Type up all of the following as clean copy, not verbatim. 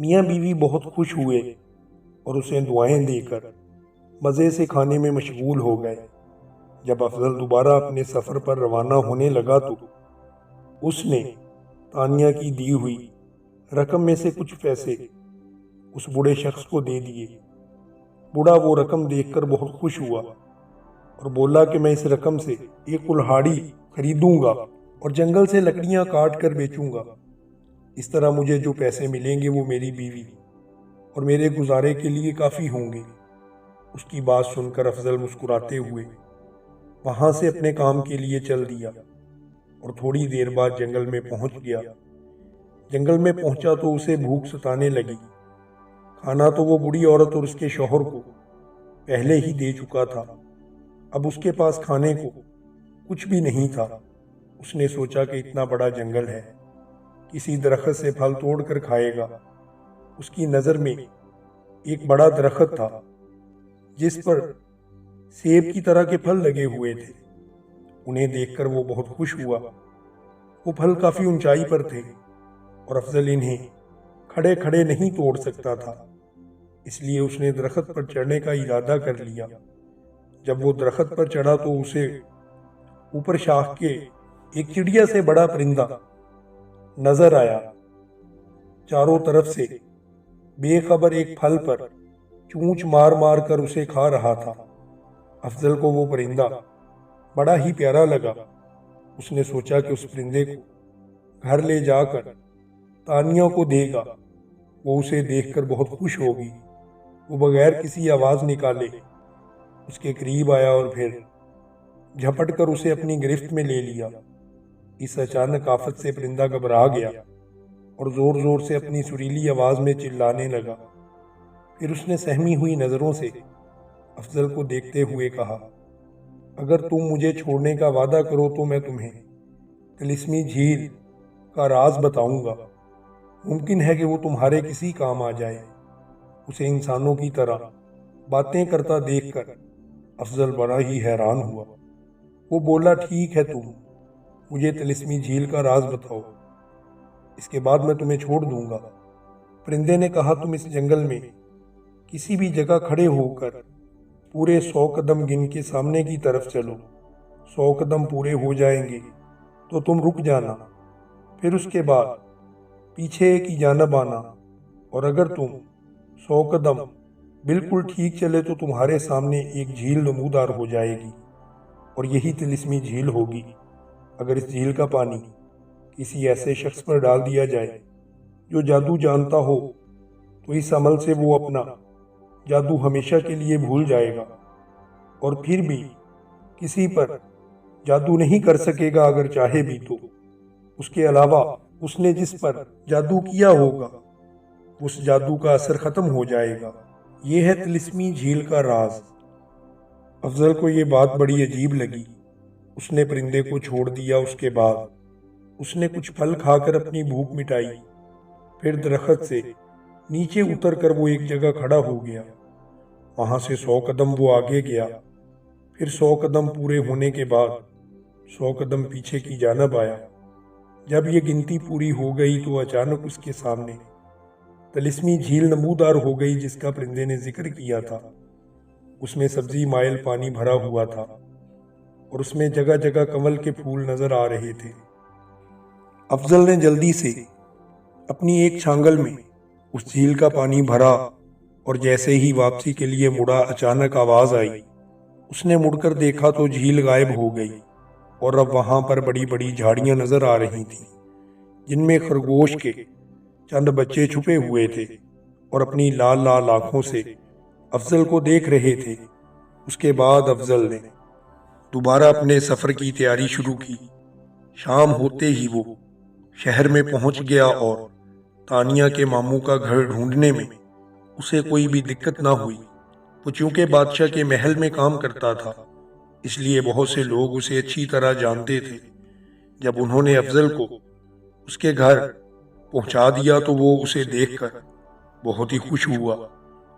میاں بیوی بہت خوش ہوئے اور اسے دعائیں دے کر مزے سے کھانے میں مشغول ہو گئے۔ جب افضل دوبارہ اپنے سفر پر روانہ ہونے لگا تو اس نے تانیہ کی دی ہوئی رقم میں سے کچھ پیسے اس بوڑھے شخص کو دے دیے۔ بوڑھا وہ رقم دیکھ کر بہت خوش ہوا اور بولا کہ میں اس رقم سے ایک کلہاڑی خریدوں گا اور جنگل سے لکڑیاں کاٹ کر بیچوں گا۔ اس طرح مجھے جو پیسے ملیں گے وہ میری بیوی اور میرے گزارے کے لیے کافی ہوں گے۔ اس کی بات سن کر افضل مسکراتے ہوئے وہاں سے اپنے کام کے لیے چل دیا اور تھوڑی دیر بعد جنگل میں پہنچ گیا۔ جنگل میں پہنچا تو اسے بھوک ستانے لگی۔ کھانا تو وہ بوڑھی عورت اور اس کے شوہر کو پہلے ہی دے چکا تھا، اب اس کے پاس کھانے کو کچھ بھی نہیں تھا۔ اس نے سوچا کہ اتنا بڑا جنگل ہے، کسی درخت سے پھل توڑ کر کھائے گا۔ اس کی نظر میں ایک بڑا درخت تھا جس پر سیب کی طرح کے پھل لگے ہوئے تھے۔ انہیں دیکھ کر وہ بہت خوش ہوا۔ وہ پھل کافی اونچائی پر تھے اور افضل انہیں کھڑے کھڑے نہیں توڑ سکتا تھا، اس لیے اس نے درخت پر چڑھنے کا ارادہ کر لیا۔ جب وہ درخت پر چڑھا تو اسے اوپر شاخ کے ایک چڑیا سے بڑا پرندہ نظر آیا، چاروں طرف سے بے خبر ایک پھل پر چونچ مار مار کر اسے کھا رہا تھا۔ افضل کو وہ پرندہ بڑا ہی پیارا لگا۔ اس نے سوچا کہ اس پرندے کو گھر لے جا کر تانیہ کو دے گا، وہ اسے دیکھ کر بہت خوش ہوگی۔ وہ بغیر کسی آواز نکالے اس کے قریب آیا اور پھر جھپٹ کر اسے اپنی گرفت میں لے لیا۔ اس اچانک آفت سے پرندہ گھبرا گیا اور زور زور سے اپنی سریلی آواز میں چلانے لگا۔ پھر اس نے سہمی ہوئی نظروں سے افضل کو دیکھتے ہوئے کہا، اگر تم مجھے چھوڑنے کا وعدہ کرو تو میں تمہیں طلسمی جھیل کا راز بتاؤں گا۔ ممکن ہے کہ وہ تمہارے کسی کام آ جائے۔ اسے انسانوں کی طرح باتیں کرتا دیکھ کر افضل بڑا ہی حیران ہوا۔ وہ بولا، ٹھیک ہے، تم مجھے طلسمی جھیل کا راز بتاؤ، اس کے بعد میں تمہیں چھوڑ دوں گا۔ پرندے نے کہا، تم اس جنگل میں کسی بھی جگہ کھڑے ہو کر پورے 100 قدم گن کے سامنے کی طرف چلو۔ 100 قدم پورے ہو جائیں گے تو تم رک جانا، پھر اس کے بعد پیچھے کی جانب آنا، اور اگر تم 100 قدم بالکل ٹھیک چلے تو تمہارے سامنے ایک جھیل نمودار ہو جائے گی اور یہی طلسمی جھیل ہوگی۔ اگر اس جھیل کا پانی کسی ایسے شخص پر ڈال دیا جائے جو جادو جانتا ہو تو اس عمل سے وہ اپنا جادو ہمیشہ کے لیے بھول جائے گا اور پھر بھی کسی پر جادو نہیں کر سکے گا اگر چاہے بھی تو۔ اس کے علاوہ اس نے جس پر جادو کیا ہوگا اس جادو کا اثر ختم ہو جائے گا۔ یہ ہے طلسمی جھیل کا راز۔ افضل کو یہ بات بڑی عجیب لگی۔ اس نے پرندے کو چھوڑ دیا۔ اس کے بعد اس نے کچھ پھل کھا کر اپنی بھوک مٹائی۔ پھر درخت سے نیچے اتر کر وہ ایک جگہ کھڑا ہو گیا۔ وہاں سے 100 قدم وہ آگے گیا، پھر 100 قدم پورے ہونے کے بعد 100 قدم پیچھے کی جانب آیا۔ جب یہ گنتی پوری ہو گئی تو اچانک اس کے سامنے طلسمی جھیل نمودار ہو گئی جس کا پرندے نے ذکر کیا تھا۔ اس میں سبزی مائل پانی بھرا ہوا تھا اور اس میں جگہ جگہ کمل کے پھول نظر آ رہے تھے۔ افضل نے جلدی سے اپنی ایک چھانگل میں اس جھیل کا پانی بھرا اور جیسے ہی واپسی کے لیے مڑا اچانک آواز آئی۔ اس نے مڑ کر دیکھا تو جھیل غائب ہو گئی اور اب وہاں پر بڑی بڑی جھاڑیاں نظر آ رہی تھیں جن میں خرگوش کے چند بچے چھپے ہوئے تھے اور اپنی لال لال آنکھوں سے افضل کو دیکھ رہے تھے۔ اس کے بعد افضل نے دوبارہ اپنے سفر کی تیاری شروع کی۔ شام ہوتے ہی وہ شہر میں پہنچ گیا اور تانیہ کے ماموں کا گھر ڈھونڈنے میں اسے کوئی بھی دقت نہ ہوئی۔ وہ چونکہ بادشاہ کے محل میں کام کرتا تھا اس لیے بہت سے لوگ اسے اچھی طرح جانتے تھے۔ جب انہوں نے افضل کو اس کے گھر پہنچا دیا تو وہ اسے دیکھ کر بہت ہی خوش ہوا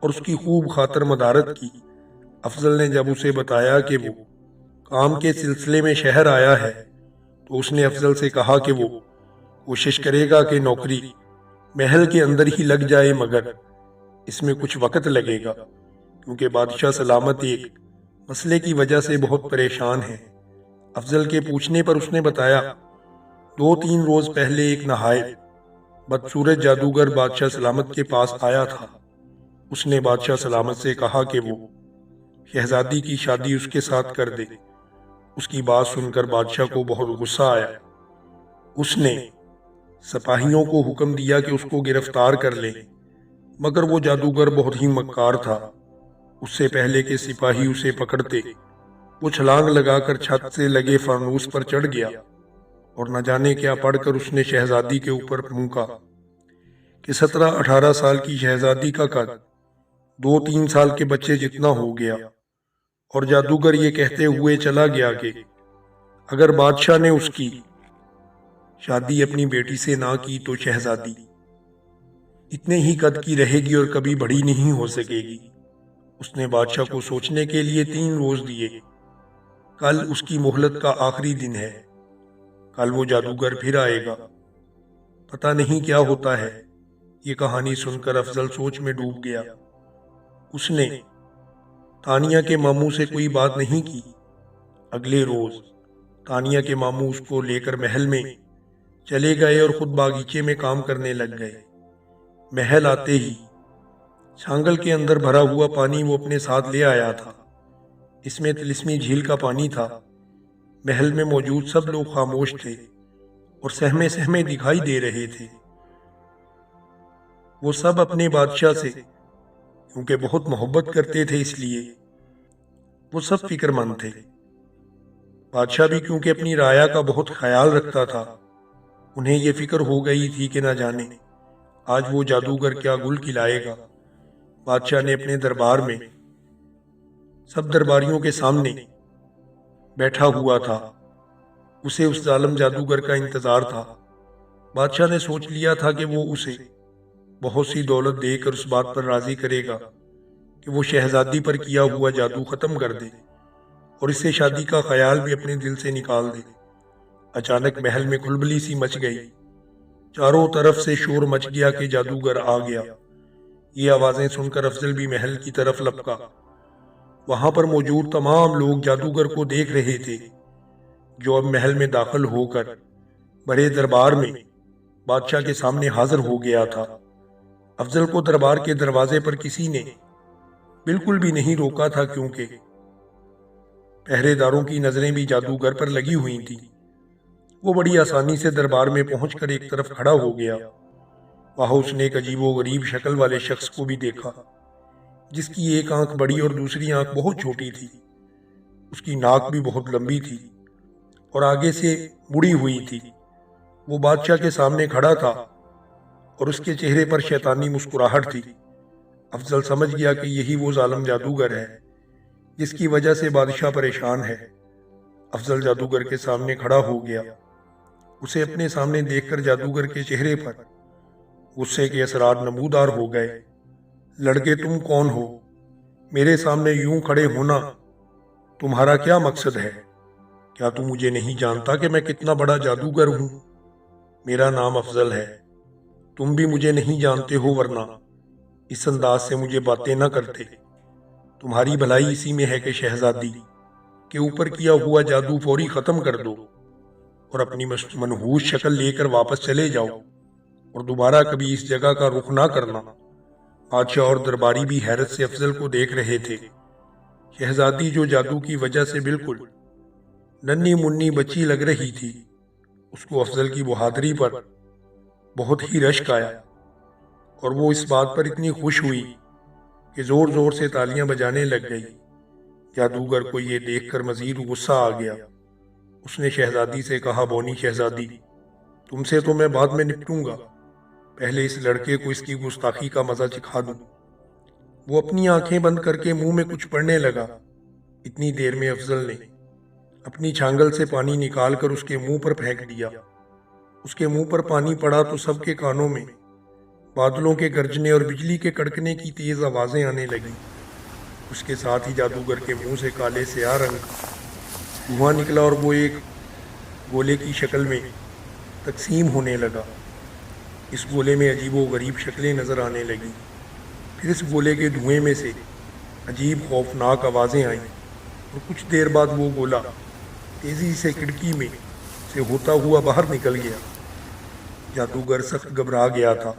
اور اس کی خوب خاطر مدارت کی۔ افضل نے جب اسے بتایا کہ وہ کام کے سلسلے میں شہر آیا ہے تو اس نے افضل سے کہا کہ وہ کوشش کرے گا کہ نوکری محل کے اندر ہی لگ جائے، مگر اس میں کچھ وقت لگے گا، کیونکہ بادشاہ سلامت ایک مسئلے کی وجہ سے بہت پریشان ہے۔ افضل کے پوچھنے پر اس نے بتایا 2-3 روز پہلے ایک نہایت بدصورت جادوگر بادشاہ سلامت کے پاس آیا تھا۔ اس نے بادشاہ سلامت سے کہا کہ وہ شہزادی کی شادی اس کے ساتھ کر دے۔ اس کی بات سن کر بادشاہ کو بہت غصہ آیا۔ اس نے سپاہیوں کو حکم دیا کہ اس کو گرفتار کر لیں، مگر وہ جادوگر بہت ہی مکار تھا۔ اس سے پہلے کہ سپاہی اسے پکڑتے، وہ چھلانگ لگا کر چھت سے لگے فانوس پر چڑھ گیا، اور نہ جانے کیا پڑھ کر اس نے شہزادی کے اوپر پھونکا کہ 17-18 سال کی شہزادی کا قد 2-3 سال کے بچے جتنا ہو گیا، اور جادوگر یہ کہتے ہوئے چلا گیا کہ اگر بادشاہ نے اس کی شادی اپنی بیٹی سے نہ کی تو شہزادی اتنے ہی قد کی رہے گی اور کبھی بڑی نہیں ہو سکے گی۔ اس نے بادشاہ کو سوچنے کے لیے 3 روز دیے۔ کل اس کی مہلت کا آخری دن ہے۔ کل وہ جادوگر پھر آئے گا، پتہ نہیں کیا ہوتا ہے۔ یہ کہانی سن کر افضل سوچ میں ڈوب گیا۔ اس نے تانیہ کے ماموں سے کوئی بات نہیں کی۔ اگلے روز تانیہ کے ماموں اس کو لے کر محل میں چلے گئے اور خود باغیچے میں کام کرنے لگ گئے۔ محل آتے ہی چھانگل کے اندر بھرا ہوا پانی وہ اپنے ساتھ لے آیا تھا۔ اس میں طلسمی جھیل کا پانی تھا۔ محل میں موجود سب لوگ خاموش تھے اور سہمے سہمے دکھائی دے رہے تھے۔ وہ سب اپنے بادشاہ سے کیونکہ بہت محبت کرتے تھے، اس لیے وہ سب فکر مند تھے۔ بادشاہ بھی کیونکہ اپنی رعایا کا بہت خیال رکھتا تھا، انہیں یہ فکر ہو گئی تھی کہ نہ جانے آج وہ جادوگر کیا گل کھلائے گا۔ بادشاہ نے اپنے دربار میں سب درباریوں کے سامنے بیٹھا ہوا تھا۔ اسے اس ظالم جادوگر کا انتظار تھا۔ بادشاہ نے سوچ لیا تھا کہ وہ اسے بہت سی دولت دے کر اس بات پر راضی کرے گا کہ وہ شہزادی پر کیا ہوا جادو ختم کر دے اور اسے شادی کا خیال بھی اپنے دل سے نکال دے۔ اچانک محل میں کھلبلی سی مچ گئی۔ چاروں طرف سے شور مچ گیا کہ جادوگر آ گیا۔ یہ آوازیں سن کر افضل بھی محل کی طرف لپکا۔ وہاں پر موجود تمام لوگ جادوگر کو دیکھ رہے تھے، جو اب محل میں داخل ہو کر بڑے دربار میں بادشاہ کے سامنے حاضر ہو گیا تھا۔ افضل کو دربار کے دروازے پر کسی نے بالکل بھی نہیں روکا تھا، کیونکہ پہرے داروں کی نظریں بھی جادوگر پر لگی ہوئی تھیں۔ وہ بڑی آسانی سے دربار میں پہنچ کر ایک طرف کھڑا ہو گیا۔ وہاں اس نے ایک عجیب و غریب شکل والے شخص کو بھی دیکھا، جس کی ایک آنکھ بڑی اور دوسری آنکھ بہت چھوٹی تھی۔ اس کی ناک بھی بہت لمبی تھی اور آگے سے مڑی ہوئی تھی۔ وہ بادشاہ کے سامنے کھڑا تھا اور اس کے چہرے پر شیطانی مسکراہٹ تھی۔ افضل سمجھ گیا کہ یہی وہ ظالم جادوگر ہے جس کی وجہ سے بادشاہ پریشان ہے۔ افضل جادوگر کے سامنے کھڑا ہو گیا۔ اسے اپنے سامنے دیکھ کر جادوگر کے چہرے پر غصے کے اثرات نمودار ہو گئے۔ لڑکے، تم کون ہو؟ میرے سامنے یوں کھڑے ہونا تمہارا کیا مقصد ہے؟ کیا تم مجھے نہیں جانتا کہ میں کتنا بڑا جادوگر ہوں؟ میرا نام افضل ہے۔ تم بھی مجھے نہیں جانتے ہو، ورنہ اس انداز سے مجھے باتیں نہ کرتے۔ تمہاری بھلائی اسی میں ہے کہ شہزادی کے اوپر کیا ہوا جادو فوری ختم کر دو اور اپنی منحوس شکل لے کر واپس چلے جاؤ، اور دوبارہ کبھی اس جگہ کا رخ نہ کرنا۔ بادشاہ اور درباری بھی حیرت سے افضل کو دیکھ رہے تھے۔ شہزادی جو جادو کی وجہ سے بالکل ننھی منی بچی لگ رہی تھی، اس کو افضل کی بہادری پر بہت ہی رشک آیا، اور وہ اس بات پر اتنی خوش ہوئی کہ زور زور سے تالیاں بجانے لگ گئی۔ جادوگر کو یہ دیکھ کر مزید غصہ آ گیا۔ اس نے شہزادی سے کہا، بونی شہزادی، تم سے تو میں بعد میں نپٹوں گا، پہلے اس لڑکے کو اس کی گستاخی کا مزہ چکھا دوں۔ وہ اپنی آنکھیں بند کر کے منہ میں کچھ پڑھنے لگا۔ اتنی دیر میں افضل نے اپنی چھانگل سے پانی نکال کر اس کے منہ پر پھینک دیا۔ اس کے منہ پر پانی پڑا تو سب کے کانوں میں بادلوں کے گرجنے اور بجلی کے کڑکنے کی تیز آوازیں آنے لگیں۔ اس کے ساتھ ہی جادوگر کے منہ سے کالے سیاہ رنگ کا دھواں نکلا اور وہ ایک گولے کی شکل میں تقسیم ہونے لگا۔ اس گولے میں عجیب و غریب شکلیں نظر آنے لگیں۔ پھر اس گولے کے دھوئیں میں سے عجیب خوفناک آوازیں آئیں اور کچھ دیر بعد وہ گولا تیزی سے کھڑکی میں سے ہوتا ہوا باہر نکل گیا۔ جادوگر سخت گھبرا گیا تھا۔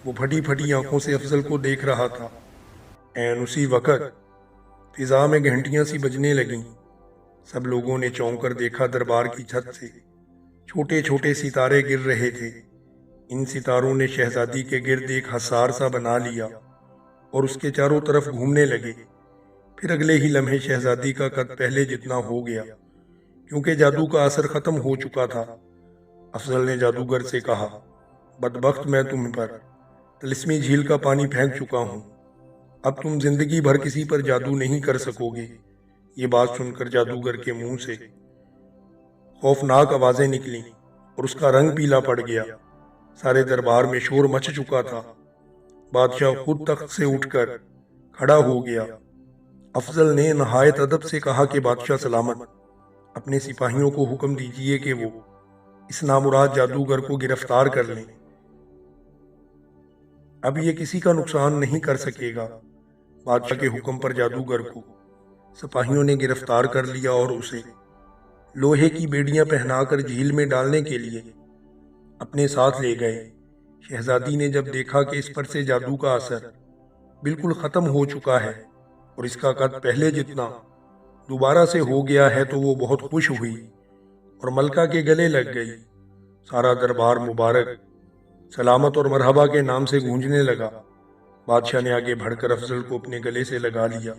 وہ پھٹی پھٹی آنکھوں سے افضل کو دیکھ رہا تھا۔ عین اسی وقت فضا میں گھنٹیاں سی بجنے لگیں۔ سب لوگوں نے چونک کر دیکھا، دربار کی چھت سے چھوٹے چھوٹے ستارے گر رہے تھے۔ ان ستاروں نے شہزادی کے گرد ایک حصار سا بنا لیا اور اس کے چاروں طرف گھومنے لگے۔ پھر اگلے ہی لمحے شہزادی کا قد پہلے جتنا ہو گیا، کیونکہ جادو کا اثر ختم ہو چکا تھا۔ افضل نے جادوگر سے کہا، بدبخت، میں تم پر طلسمی جھیل کا پانی پھینک چکا ہوں۔ اب تم زندگی بھر کسی پر جادو نہیں کر سکو گے۔ یہ بات سن کر جادوگر کے منہ سے خوفناک آوازیں نکلیں اور اس کا رنگ پیلا پڑ گیا۔ سارے دربار میں شور مچ چکا تھا۔ بادشاہ خود تخت سے اٹھ کر کھڑا ہو گیا۔ افضل نے نہایت ادب سے کہا کہ بادشاہ سلامت، اپنے سپاہیوں کو حکم دیجیے کہ وہ اس نامراد جادوگر کو گرفتار کر لیں۔ اب یہ کسی کا نقصان نہیں کر سکے گا۔ بادشاہ کے حکم پر جادوگر کو سپاہیوں نے گرفتار کر لیا اور اسے لوہے کی بیڑیاں پہنا کر جھیل میں ڈالنے کے لیے اپنے ساتھ لے گئے۔ شہزادی نے جب دیکھا کہ اس پر سے جادو کا اثر بالکل ختم ہو چکا ہے اور اس کا قد پہلے جتنا دوبارہ سے ہو گیا ہے تو وہ بہت خوش ہوئی اور ملکہ کے گلے لگ گئی۔ سارا دربار مبارک، سلامت اور مرحبا کے نام سے گونجنے لگا۔ بادشاہ نے آگے بڑھ کر افضل کو اپنے گلے سے لگا لیا۔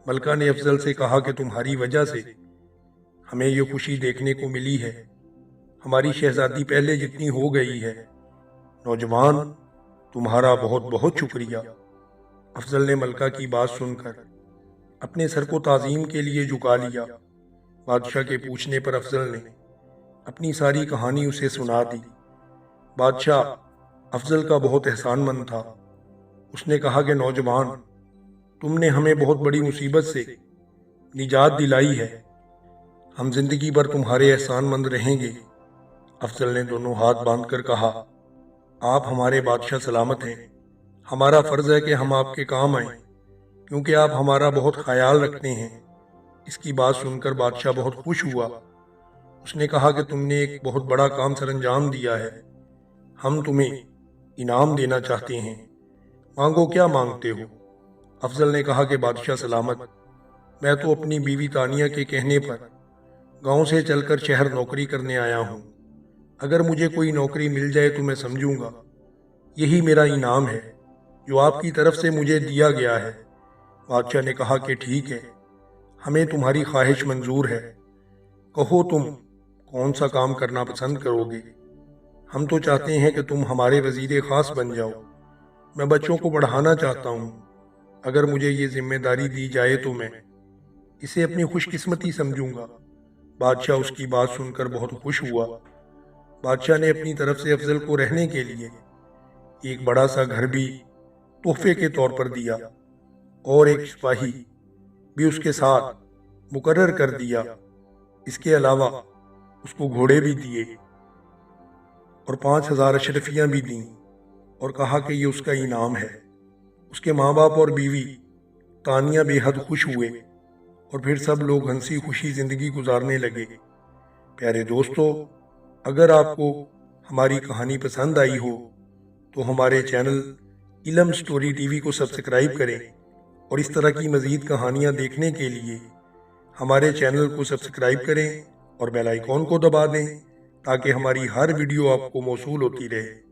ملکہ نے افضل سے کہا کہ تمہاری وجہ سے ہمیں یہ خوشی دیکھنے کو ملی ہے۔ ہماری شہزادی پہلے جتنی ہو گئی ہے۔ نوجوان، تمہارا بہت بہت شکریہ۔ افضل نے ملکہ کی بات سن کر اپنے سر کو تعظیم کے لیے جھکا لیا۔ بادشاہ کے پوچھنے پر افضل نے اپنی ساری کہانی اسے سنا دی۔ بادشاہ افضل کا بہت احسان مند تھا۔ اس نے کہا کہ نوجوان، تم نے ہمیں بہت بڑی مصیبت سے نجات دلائی ہے۔ ہم زندگی بھر تمہارے احسان مند رہیں گے۔ افضل نے دونوں ہاتھ باندھ کر کہا، آپ ہمارے بادشاہ سلامت ہیں۔ ہمارا فرض ہے کہ ہم آپ کے کام آئیں، کیونکہ آپ ہمارا بہت خیال رکھتے ہیں۔ اس کی بات سن کر بادشاہ بہت خوش ہوا۔ اس نے کہا کہ تم نے ایک بہت بڑا کام سر انجام دیا ہے۔ ہم تمہیں انعام دینا چاہتے ہیں۔ مانگو، کیا مانگتے ہو؟ افضل نے کہا کہ بادشاہ سلامت، میں تو اپنی بیوی تانیہ کے کہنے پر گاؤں سے چل کر شہر نوکری کرنے آیا ہوں۔ اگر مجھے کوئی نوکری مل جائے تو میں سمجھوں گا یہی میرا انعام ہے جو آپ کی طرف سے مجھے دیا گیا ہے۔ بادشاہ نے کہا کہ ٹھیک ہے، ہمیں تمہاری خواہش منظور ہے۔ کہو تم کون سا کام کرنا پسند کرو گے؟ ہم تو چاہتے ہیں کہ تم ہمارے وزیر خاص بن جاؤ۔ میں بچوں کو پڑھانا چاہتا ہوں۔ اگر مجھے یہ ذمہ داری دی جائے تو میں اسے اپنی خوش قسمتی سمجھوں گا۔ بادشاہ اس کی بات سن کر بہت خوش ہوا۔ بادشاہ نے اپنی طرف سے افضل کو رہنے کے لیے ایک بڑا سا گھر بھی تحفے کے طور پر دیا اور ایک سپاہی بھی اس کے ساتھ مقرر کر دیا۔ اس کے علاوہ اس کو گھوڑے بھی دیے اور 5000 اشرفیاں بھی دیں اور کہا کہ یہ اس کا انعام ہے۔ اس کے ماں باپ اور بیوی تانیہ بے حد خوش ہوئے اور پھر سب لوگ ہنسی خوشی زندگی گزارنے لگے۔ پیارے دوستو، اگر آپ کو ہماری کہانی پسند آئی ہو تو ہمارے چینل علم سٹوری ٹی وی کو سبسکرائب کریں اور اس طرح کی مزید کہانیاں دیکھنے کے لیے ہمارے چینل کو سبسکرائب کریں اور بیل آئیکن کو دبا دیں تاکہ ہماری ہر ویڈیو آپ کو موصول ہوتی رہے۔